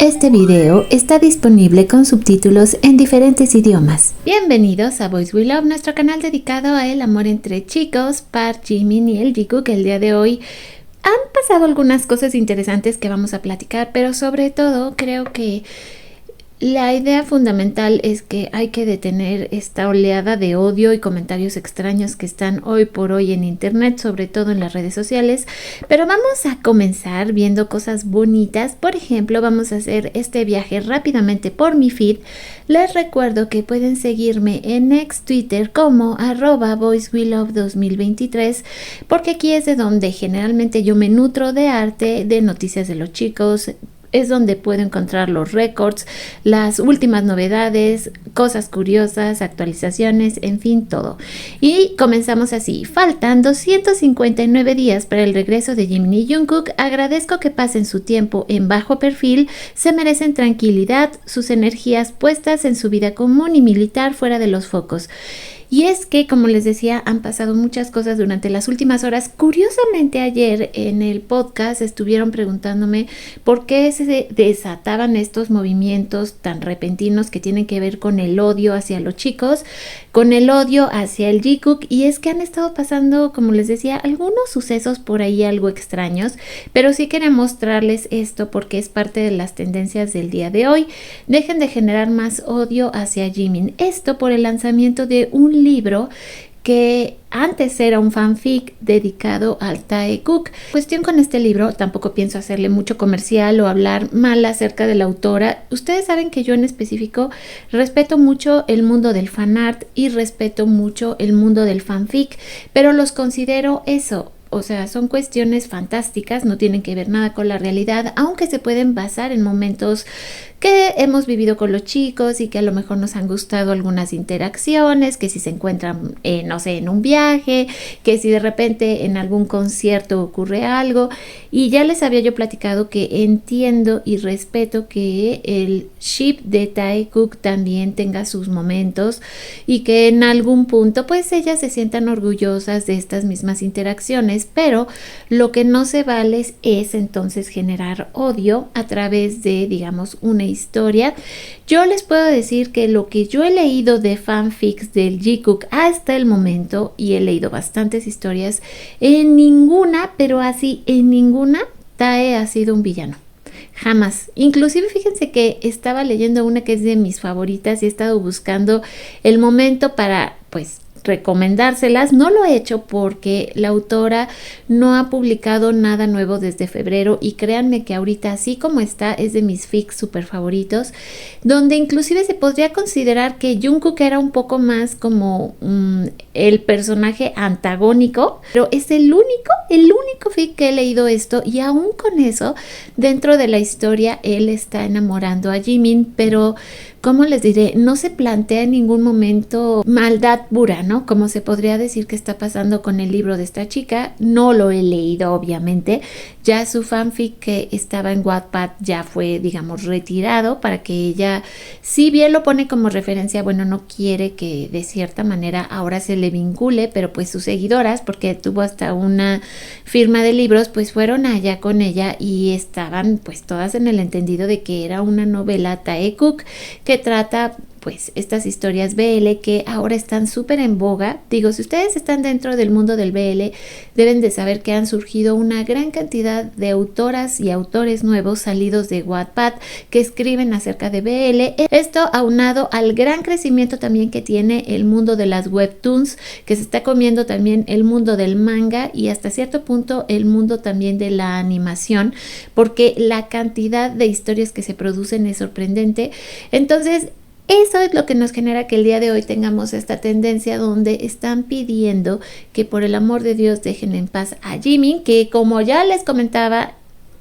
Este video está disponible con subtítulos en diferentes idiomas. Bienvenidos a Boys We Love, nuestro canal dedicado a el amor entre chicos, Park, Jimin y el Jungkook. El día de hoy han pasado algunas cosas interesantes que vamos a platicar, pero sobre todo creo que la idea fundamental es que hay que detener esta oleada de odio y comentarios extraños que están hoy por hoy en internet, sobre todo en las redes sociales. Pero vamos a comenzar viendo cosas bonitas. Por ejemplo, vamos a hacer este viaje rápidamente por mi feed. Les recuerdo que pueden seguirme en ex Twitter como @boyswelove2023, porque aquí es de donde generalmente yo me nutro de arte, de noticias de los chicos. Es donde puedo encontrar los récords, las últimas novedades, cosas curiosas, actualizaciones, en fin, todo. Y comenzamos así. Faltando 159 días para el regreso de Jimin y Jungkook, agradezco que pasen su tiempo en bajo perfil, se merecen tranquilidad, sus energías puestas en su vida común y militar fuera de los focos. Y es que, como les decía, han pasado muchas cosas durante las últimas horas. Curiosamente, ayer en el podcast estuvieron preguntándome por qué se desataban estos movimientos tan repentinos que tienen que ver con el odio hacia los chicos, con el odio hacia el Jungkook. Y es que han estado pasando, como les decía, algunos sucesos por ahí algo extraños, pero sí quería mostrarles esto porque es parte de las tendencias del día de hoy. Dejen de generar más odio hacia Jimin. Esto por el lanzamiento de un libro que antes era un fanfic dedicado al Taekook. Cuestión con este libro, tampoco pienso hacerle mucho comercial o hablar mal acerca de la autora. Ustedes saben que yo en específico respeto mucho el mundo del fanart y respeto mucho el mundo del fanfic, pero los considero eso. O sea, son cuestiones fantásticas, no tienen que ver nada con la realidad, aunque se pueden basar en momentos que hemos vivido con los chicos y que a lo mejor nos han gustado algunas interacciones, que si se encuentran, no sé, en un viaje, que si de repente en algún concierto ocurre algo. Y ya les había yo platicado que entiendo y respeto que el ship de Taekook también tenga sus momentos y que en algún punto pues ellas se sientan orgullosas de estas mismas interacciones, pero lo que no se vale es entonces generar odio a través de, digamos, una historia. Yo les puedo decir que lo que yo he leído de fanfics del Jungkook hasta el momento, y he leído bastantes historias, en ninguna, pero así en ninguna, Tae ha sido un villano. Jamás. Inclusive fíjense que estaba leyendo una que es de mis favoritas y he estado buscando el momento para, pues, recomendárselas. No lo he hecho porque la autora no ha publicado nada nuevo desde febrero y créanme que ahorita así como está es de mis fics super favoritos, donde inclusive se podría considerar que Jungkook era un poco más como el personaje antagónico, pero es el único fic que he leído esto, y aún con eso dentro de la historia él está enamorando a Jimin, pero ¿cómo les diré? No se plantea en ningún momento maldad pura, ¿no? Como se podría decir que está pasando con el libro de esta chica. No lo he leído, obviamente. Ya su fanfic que estaba en Wattpad ya fue, digamos, retirado para que ella, si bien lo pone como referencia, bueno, no quiere que de cierta manera ahora se le vincule, pero pues sus seguidoras, porque tuvo hasta una firma de libros, pues fueron allá con ella y estaban pues todas en el entendido de que era una novela Taekook que trata pues estas historias BL que ahora están súper en boga. Digo, si ustedes están dentro del mundo del BL, deben de saber que han surgido una gran cantidad de autoras y autores nuevos salidos de Wattpad que escriben acerca de BL. Esto aunado al gran crecimiento también que tiene el mundo de las webtoons, que se está comiendo también el mundo del manga y hasta cierto punto el mundo también de la animación, porque la cantidad de historias que se producen es sorprendente. Entonces, eso es lo que nos genera que el día de hoy tengamos esta tendencia donde están pidiendo que por el amor de Dios dejen en paz a Jimin, que como ya les comentaba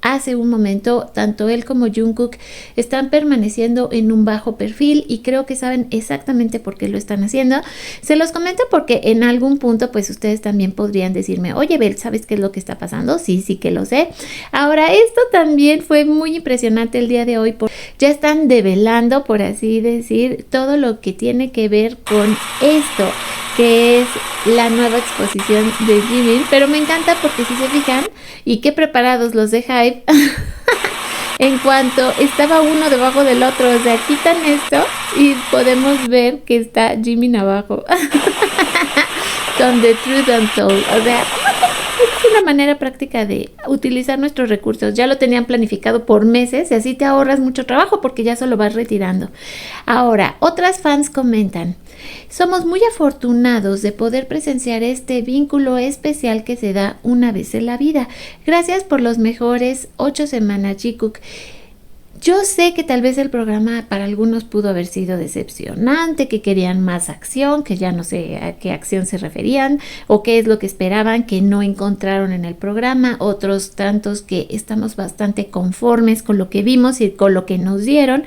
hace un momento, tanto él como Jungkook están permaneciendo en un bajo perfil y creo que saben exactamente por qué lo están haciendo. Se los comento porque en algún punto pues ustedes también podrían decirme, oye Bel, ¿sabes qué es lo que está pasando? Sí que lo sé. Ahora, esto también fue muy impresionante el día de hoy, ya están develando, por así decir, todo lo que tiene que ver con esto, que es la nueva exposición de Jimin, pero me encanta porque si se fijan, y qué preparados los de Hype, en cuanto estaba uno debajo del otro. O sea, quitan esto y podemos ver que está Jimin abajo con The Truth Untold. O sea, es una manera práctica de utilizar nuestros recursos. Ya lo tenían planificado por meses y así te ahorras mucho trabajo porque ya solo vas retirando. Ahora, otras fans comentan: somos muy afortunados de poder presenciar este vínculo especial que se da una vez en la vida. Gracias por los mejores 8 semanas, Jikook. Yo sé que tal vez el programa para algunos pudo haber sido decepcionante, que querían más acción, que ya no sé a qué acción se referían o qué es lo que esperaban, que no encontraron en el programa. Otros tantos que estamos bastante conformes con lo que vimos y con lo que nos dieron.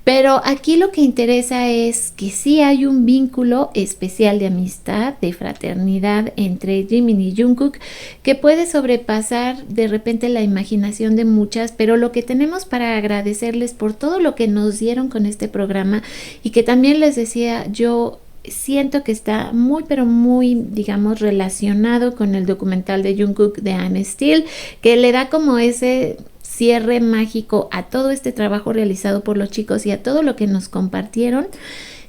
Pero aquí lo que interesa es que sí hay un vínculo especial de amistad, de fraternidad entre Jimin y Jungkook que puede sobrepasar de repente la imaginación de muchas, pero lo que tenemos para agradecerles por todo lo que nos dieron con este programa y que también les decía yo, siento que está muy pero muy, digamos, relacionado con el documental de Jungkook de I'm Still, que le da como ese cierre mágico a todo este trabajo realizado por los chicos y a todo lo que nos compartieron.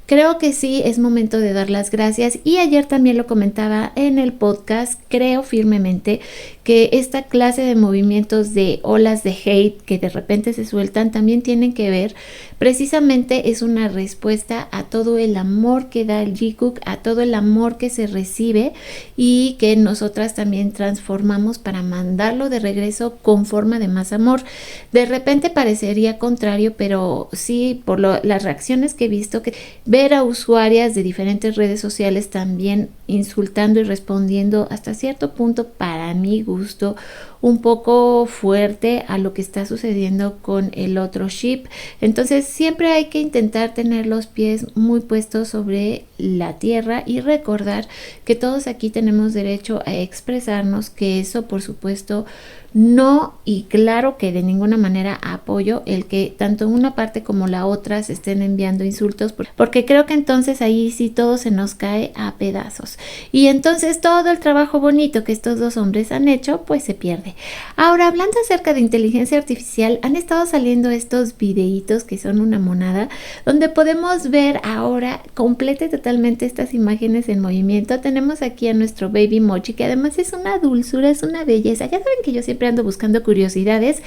Creo que sí es momento de dar las gracias, y ayer también lo comentaba en el podcast. Creo firmemente que esta clase de movimientos de olas de hate que de repente se sueltan también tienen que ver, precisamente es una respuesta a todo el amor que da el Jikook, a todo el amor que se recibe y que nosotras también transformamos para mandarlo de regreso con forma de más amor. De repente parecería contrario, pero sí, por las reacciones que he visto, que ver a usuarias de diferentes redes sociales también insultando y respondiendo hasta cierto punto, para mi gusto, un poco fuerte a lo que está sucediendo con el otro ship. Entonces siempre hay que intentar tener los pies muy puestos sobre la tierra y recordar que todos aquí tenemos derecho a expresarnos, que eso por supuesto no, y claro que de ninguna manera apoyo el que tanto una parte como la otra se estén enviando insultos, porque creo que entonces ahí sí todo se nos cae a pedazos y entonces todo el trabajo bonito que estos dos hombres han hecho pues se pierde. Ahora, hablando acerca de inteligencia artificial, han estado saliendo estos videitos que son una monada, donde podemos ver ahora completa y totalmente estas imágenes en movimiento. Tenemos aquí a nuestro baby Mochi, que además es una dulzura, es una belleza. Ya saben que yo siempre ando buscando curiosidades,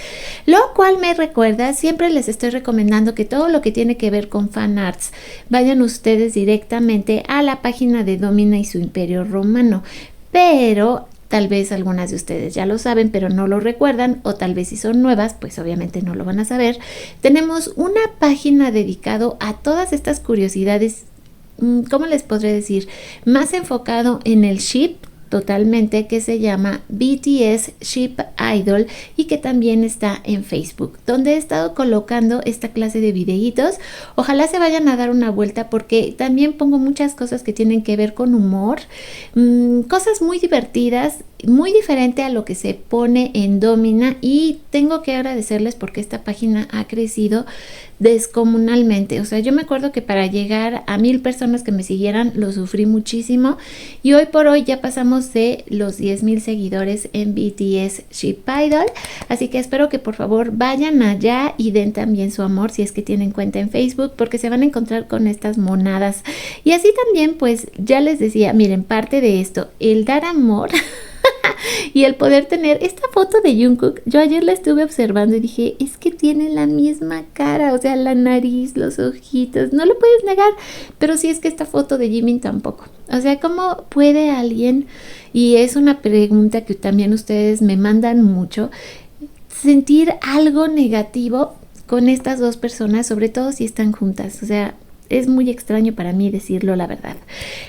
lo cual me recuerda, siempre les estoy recomendando que todo lo que tiene que ver con fan arts, vayan ustedes directamente a la página de Domina y su Imperio Romano. Pero tal vez algunas de ustedes ya lo saben, pero no lo recuerdan, o tal vez si son nuevas, pues obviamente no lo van a saber. Tenemos una página dedicada a todas estas curiosidades, ¿cómo les podré decir? Más enfocado en el ship totalmente, que se llama BTS Ship Idol y que también está en Facebook, donde he estado colocando esta clase de videitos. Ojalá se vayan a dar una vuelta porque también pongo muchas cosas que tienen que ver con humor, cosas muy divertidas, muy diferente a lo que se pone en Domina, y tengo que agradecerles porque esta página ha crecido descomunalmente. O sea, yo me acuerdo que para llegar a 1000 personas que me siguieran lo sufrí muchísimo, y hoy por hoy ya pasamos de los 10,000 seguidores en BTS Ship Idol, así que espero que por favor vayan allá y den también su amor si es que tienen cuenta en Facebook, porque se van a encontrar con estas monadas. Y así también, pues ya les decía, miren, parte de esto, el dar amor y el poder tener esta foto de Jungkook. Yo ayer la estuve observando y dije, es que tiene la misma cara, o sea, la nariz, los ojitos, no lo puedes negar. Pero sí, es que esta foto de Jimin tampoco. O sea, ¿cómo puede alguien, y es una pregunta que también ustedes me mandan mucho, sentir algo negativo con estas dos personas, sobre todo si están juntas? O sea, es muy extraño para mí decirlo, la verdad.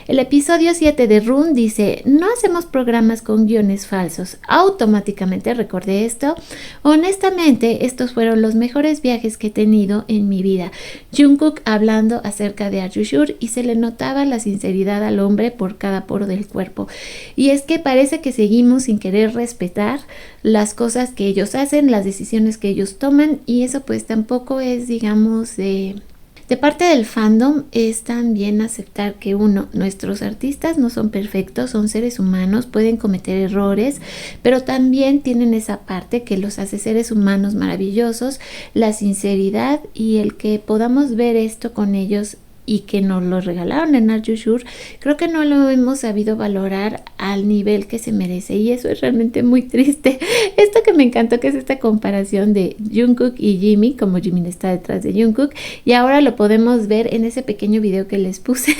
El episodio 7 de Run dice: no hacemos programas con guiones falsos. Automáticamente recordé esto. Honestamente, estos fueron los mejores viajes que he tenido en mi vida. Jungkook hablando acerca de Arjushur, y se le notaba la sinceridad al hombre por cada poro del cuerpo. Y es que parece que seguimos sin querer respetar las cosas que ellos hacen, las decisiones que ellos toman, y eso pues tampoco es, digamos, De parte del fandom es también aceptar que nuestros artistas no son perfectos, son seres humanos, pueden cometer errores, pero también tienen esa parte que los hace seres humanos maravillosos, la sinceridad y el que podamos ver esto con ellos y que nos lo regalaron en Are You Sure, creo que no lo hemos sabido valorar al nivel que se merece y eso es realmente muy triste. Esto que me encantó, que es esta comparación de Jungkook y Jimin, como Jimin está detrás de Jungkook, y ahora lo podemos ver en ese pequeño video que les puse.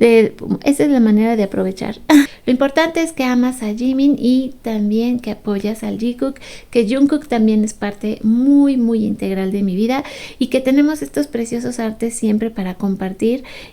Esa es la manera de aprovechar. Lo importante es que amas a Jimin y también que apoyas al Jungkook, que Jungkook también es parte muy muy integral de mi vida y que tenemos estos preciosos artes siempre para compartir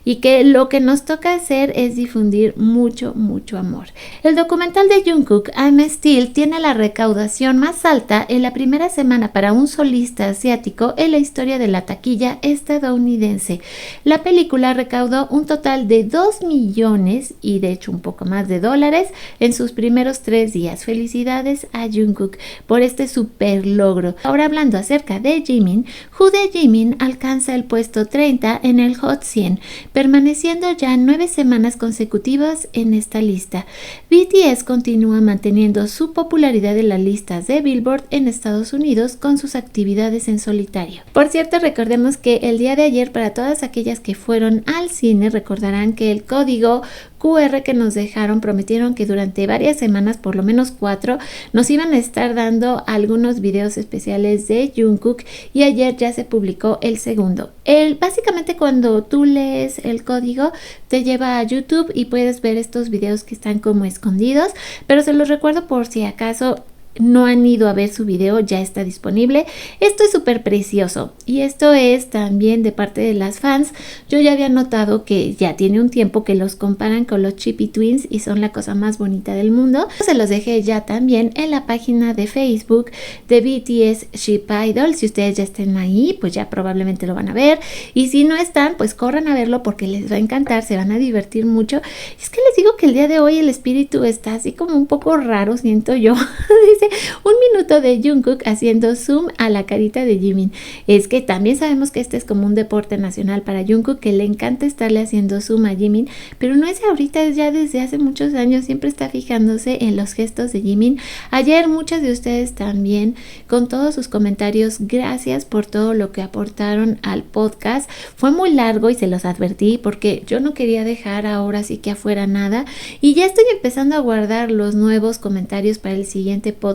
y que lo que nos toca hacer es difundir mucho amor. El documental de Jungkook, I'm Still, tiene la recaudación más alta en la primera semana para un solista asiático en la historia de la taquilla estadounidense. La película recaudó un total de 2 millones y de hecho un poco más de dólares en sus primeros 3 días. Felicidades a Jungkook por este super logro. Ahora hablando acerca de Jimin, Who de Jimin alcanza el puesto 30 en el Hot 100, permaneciendo ya 9 semanas consecutivas en esta lista. BTS continúa manteniendo su popularidad en las listas de Billboard en Estados Unidos con sus actividades en solitario. Por cierto, recordemos que el día de ayer, para todas aquellas que fueron al cine, recordarán que el código QR que nos dejaron, prometieron que durante varias semanas, por lo menos 4, nos iban a estar dando algunos videos especiales de Jungkook y ayer ya se publicó el segundo. Básicamente cuando tú lees el código te lleva a YouTube y puedes ver estos videos que están como escondidos, pero se los recuerdo por si acaso no han ido a ver su video, ya está disponible. Esto es súper precioso y esto es también de parte de las fans. Yo ya había notado que ya tiene un tiempo que los comparan con los Chippy Twins y son la cosa más bonita del mundo. Se los dejé ya también en la página de Facebook de BTS Ship Idol. Si ustedes ya estén ahí, pues ya probablemente lo van a ver, y si no están, pues corran a verlo porque les va a encantar, se van a divertir mucho. Es que les digo que el día de hoy el espíritu está así como un poco raro, siento yo. Dice un minuto de Jungkook haciendo zoom a la carita de Jimin. Es que también sabemos que este es como un deporte nacional para Jungkook, que le encanta estarle haciendo zoom a Jimin, pero no es ahorita, es ya desde hace muchos años, siempre está fijándose en los gestos de Jimin. Ayer muchas de ustedes también con todos sus comentarios, gracias por todo lo que aportaron al podcast. Fue muy largo y se los advertí porque yo no quería dejar ahora sí que afuera nada, y ya estoy empezando a guardar los nuevos comentarios para el siguiente podcast.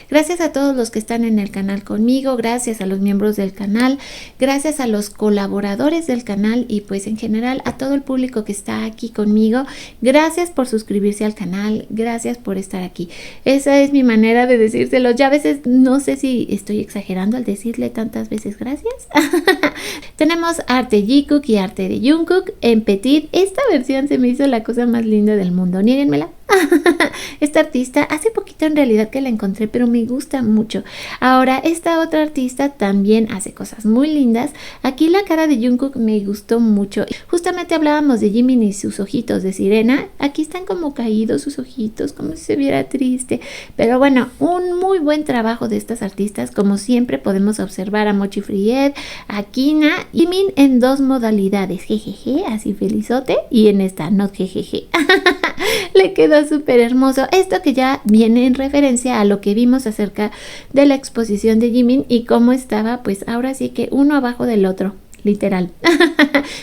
Gracias a todos los que están en el canal conmigo, gracias a los miembros del canal, gracias a los colaboradores del canal y pues en general a todo el público que está aquí conmigo. Gracias por suscribirse al canal, gracias por estar aquí. Esa es mi manera de decírselo. Ya a veces no sé si estoy exagerando al decirle tantas veces gracias. Tenemos arte Jikook y arte de Jungkook en Petit. Esta versión se me hizo la cosa más linda del mundo, niéguenmela. Esta artista, hace poquito en realidad que la encontré, pero me gusta mucho. Ahora, esta otra artista también hace cosas muy lindas. Aquí la cara de Jungkook me gustó mucho. Justamente hablábamos de Jimin y sus ojitos de sirena. Aquí están como caídos sus ojitos, como si se viera triste. Pero bueno, un muy buen trabajo de estas artistas. Como siempre podemos observar a Mochi Fried, a Kina y Jimin en 2 modalidades. Jejeje, así felizote, y en esta no jejeje. Le quedó súper hermoso. Esto que ya viene en referencia a lo que vimos acerca de la exposición de Jimin y cómo estaba, pues ahora sí que uno abajo del otro, literal.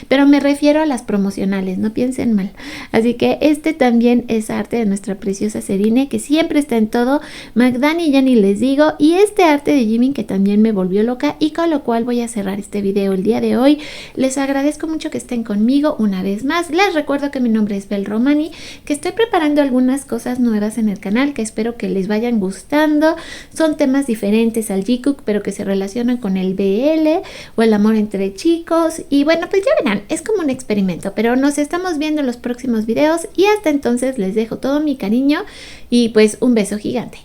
Pero me refiero a las promocionales, no piensen mal. Así que este también es arte de nuestra preciosa Serine, que siempre está en todo. Magdani ya ni les digo. Y este arte de Jimin que también me volvió loca, y con lo cual voy a cerrar este video el día de hoy. Les agradezco mucho que estén conmigo una vez más. Les recuerdo que mi nombre es Bel Romani, que estoy preparando algunas cosas nuevas en el canal que espero que les vayan gustando. Son temas diferentes al Jikook, pero que se relacionan con el BL o el amor entre chicos. Y bueno, pues ya verán, es como un experimento, pero nos estamos viendo en los próximos videos y hasta entonces les dejo todo mi cariño y pues un beso gigante.